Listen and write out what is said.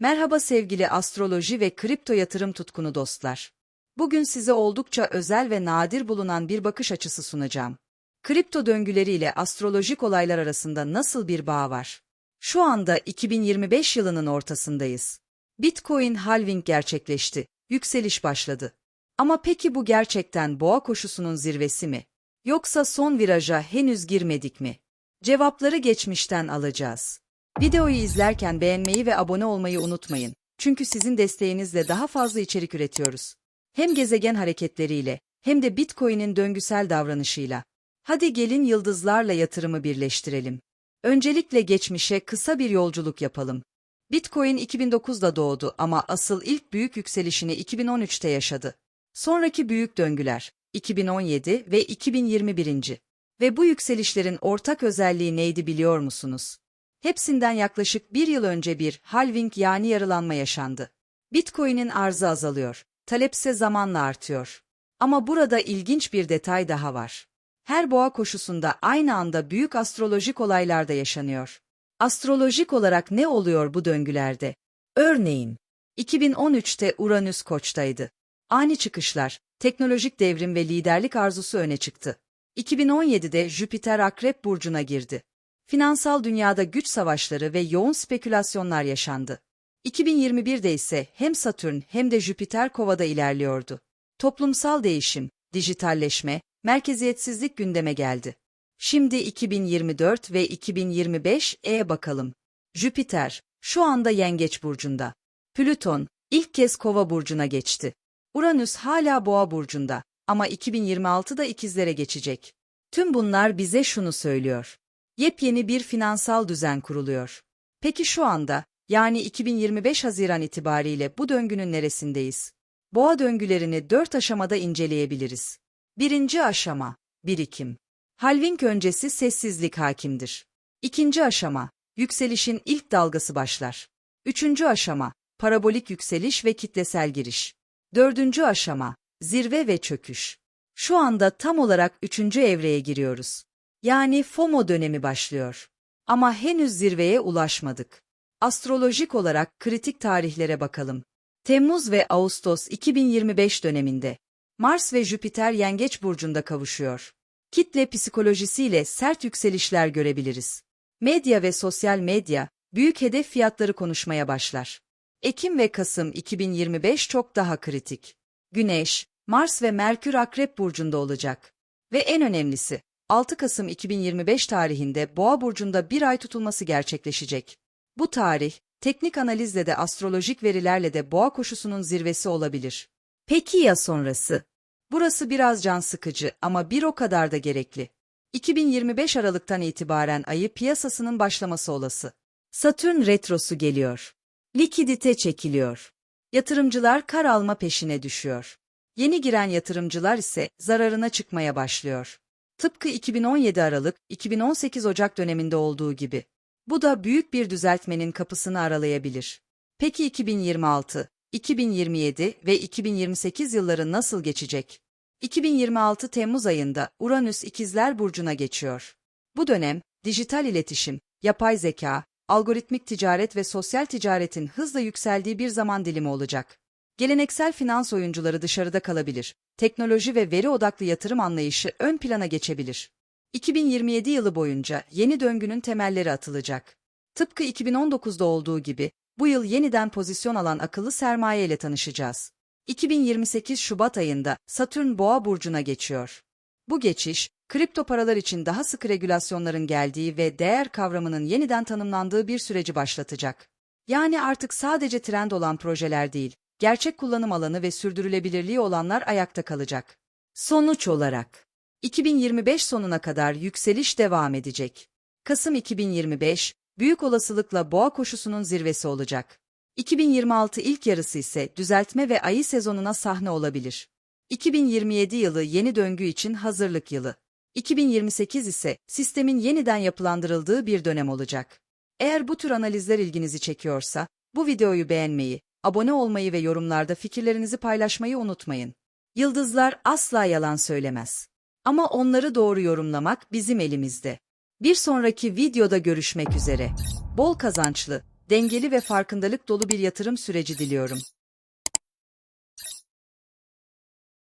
Merhaba sevgili astroloji ve kripto yatırım tutkunu dostlar. Bugün size oldukça özel ve nadir bulunan bir bakış açısı sunacağım. Kripto döngüleriyle astrolojik olaylar arasında nasıl bir bağ var? Şu anda 2025 yılının ortasındayız. Bitcoin halving gerçekleşti, yükseliş başladı. Ama peki bu gerçekten boğa koşusunun zirvesi mi? Yoksa son viraja henüz girmedik mi? Cevapları geçmişten alacağız. Videoyu izlerken beğenmeyi ve abone olmayı unutmayın. Çünkü sizin desteğinizle daha fazla içerik üretiyoruz. Hem gezegen hareketleriyle hem de Bitcoin'in döngüsel davranışıyla. Hadi gelin yıldızlarla yatırımı birleştirelim. Öncelikle geçmişe kısa bir yolculuk yapalım. Bitcoin 2009'da doğdu ama asıl ilk büyük yükselişini 2013'te yaşadı. Sonraki büyük döngüler 2017 ve 2021. Ve bu yükselişlerin ortak özelliği neydi biliyor musunuz? Hepsinden yaklaşık bir yıl önce bir halving yani yarılanma yaşandı. Bitcoin'in arzı azalıyor, talepse zamanla artıyor. Ama burada ilginç bir detay daha var. Her boğa koşusunda aynı anda büyük astrolojik olaylar da yaşanıyor. Astrolojik olarak ne oluyor bu döngülerde? Örneğin, 2013'te Uranüs Koç'taydı. Ani çıkışlar, teknolojik devrim ve liderlik arzusu öne çıktı. 2017'de Jüpiter Akrep Burcu'na girdi. Finansal dünyada güç savaşları ve yoğun spekülasyonlar yaşandı. 2021'de ise hem Satürn hem de Jüpiter Kova'da ilerliyordu. Toplumsal değişim, dijitalleşme, merkeziyetsizlik gündeme geldi. Şimdi 2024 ve 2025'e bakalım. Jüpiter, şu anda Yengeç Burcu'nda. Plüton, ilk kez Kova Burcu'na geçti. Uranüs hala Boğa Burcu'nda ama 2026'da İkizlere geçecek. Tüm bunlar bize şunu söylüyor. Yepyeni bir finansal düzen kuruluyor. Peki şu anda, yani 2025 Haziran itibariyle bu döngünün neresindeyiz? Boğa döngülerini 4 aşamada inceleyebiliriz. Birinci aşama, birikim. Halving öncesi sessizlik hakimdir. İkinci aşama, yükselişin ilk dalgası başlar. Üçüncü aşama, parabolik yükseliş ve kitlesel giriş. Dördüncü aşama, zirve ve çöküş. Şu anda tam olarak üçüncü evreye giriyoruz. Yani FOMO dönemi başlıyor. Ama henüz zirveye ulaşmadık. Astrolojik olarak kritik tarihlere bakalım. Temmuz ve Ağustos 2025 döneminde Mars ve Jüpiter Yengeç Burcu'nda kavuşuyor. Kitle psikolojisiyle sert yükselişler görebiliriz. Medya ve sosyal medya, büyük hedef fiyatları konuşmaya başlar. Ekim ve Kasım 2025 çok daha kritik. Güneş, Mars ve Merkür Akrep Burcu'nda olacak. Ve en önemlisi, 6 Kasım 2025 tarihinde Boğa Burcu'nda bir ay tutulması gerçekleşecek. Bu tarih, teknik analizle de astrolojik verilerle de Boğa koşusunun zirvesi olabilir. Peki ya sonrası? Burası biraz can sıkıcı ama bir o kadar da gerekli. 2025 Aralık'tan itibaren ayı piyasasının başlaması olası. Satürn retrosu geliyor. Likidite çekiliyor. Yatırımcılar kar alma peşine düşüyor. Yeni giren yatırımcılar ise zararına çıkmaya başlıyor. Tıpkı 2017 Aralık, 2018 Ocak döneminde olduğu gibi. Bu da büyük bir düzeltmenin kapısını aralayabilir. Peki 2026, 2027 ve 2028 yılları nasıl geçecek? 2026 Temmuz ayında Uranüs İkizler Burcu'na geçiyor. Bu dönem, dijital iletişim, yapay zeka, algoritmik ticaret ve sosyal ticaretin hızla yükseldiği bir zaman dilimi olacak. Geleneksel finans oyuncuları dışarıda kalabilir. Teknoloji ve veri odaklı yatırım anlayışı ön plana geçebilir. 2027 yılı boyunca yeni döngünün temelleri atılacak. Tıpkı 2019'da olduğu gibi, bu yıl yeniden pozisyon alan akıllı sermaye ile tanışacağız. 2028 Şubat ayında Satürn Boğa Burcu'na geçiyor. Bu geçiş, kripto paralar için daha sıkı regülasyonların geldiği ve değer kavramının yeniden tanımlandığı bir süreci başlatacak. Yani artık sadece trend olan projeler değil, gerçek kullanım alanı ve sürdürülebilirliği olanlar ayakta kalacak. Sonuç olarak, 2025 sonuna kadar yükseliş devam edecek. Kasım 2025, büyük olasılıkla Boğa koşusunun zirvesi olacak. 2026 ilk yarısı ise düzeltme ve ayı sezonuna sahne olabilir. 2027 yılı yeni döngü için hazırlık yılı. 2028 ise sistemin yeniden yapılandırıldığı bir dönem olacak. Eğer bu tür analizler ilginizi çekiyorsa, bu videoyu beğenmeyi, abone olmayı ve yorumlarda fikirlerinizi paylaşmayı unutmayın. Yıldızlar asla yalan söylemez. Ama onları doğru yorumlamak bizim elimizde. Bir sonraki videoda görüşmek üzere. Bol kazançlı, dengeli ve farkındalık dolu bir yatırım süreci diliyorum.